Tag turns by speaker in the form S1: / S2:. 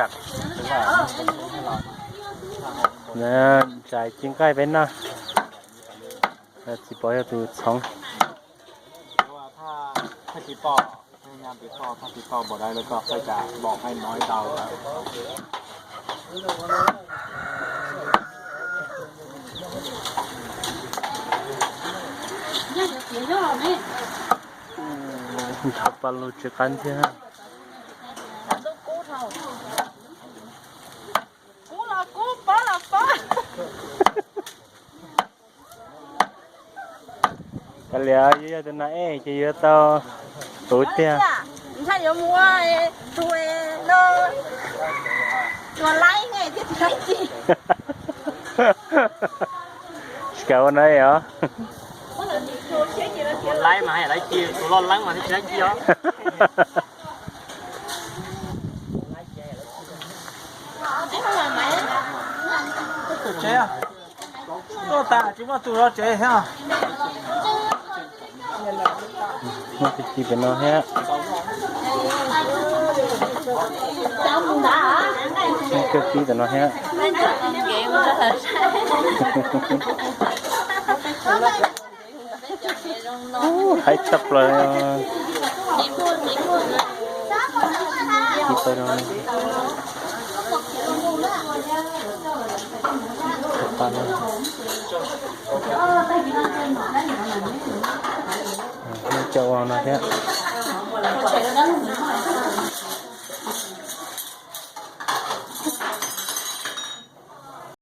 S1: จักเนี่ยจ่ายจริงใกล้เป็นนะแล้วสิปล่อยเอาตัว2
S2: ว่าถ้าติดต่อพยายามติดต่อถ้าติดต่อบ่ได้แล้วก็ค่อยจะบอกให้น้อยเตาครับ
S1: Perlu cekan je ha. Kali aja tu nak je tau. Tốt dia.
S3: 你看有mua对了，我来ไงที่ใช้จี
S1: Sekarang nak ya.
S2: ไล่มาให้ไล่จีตัวร้อนล้างมาที่ใช้จีอ๋อเจ๊อ่ะตัวตาจิว่าตัวเราเจ๊ฮะ
S1: Nak pergi benar ya. Nak pergi benar ya. Hai cap lah. Kita dong. Ini cowok nak ya.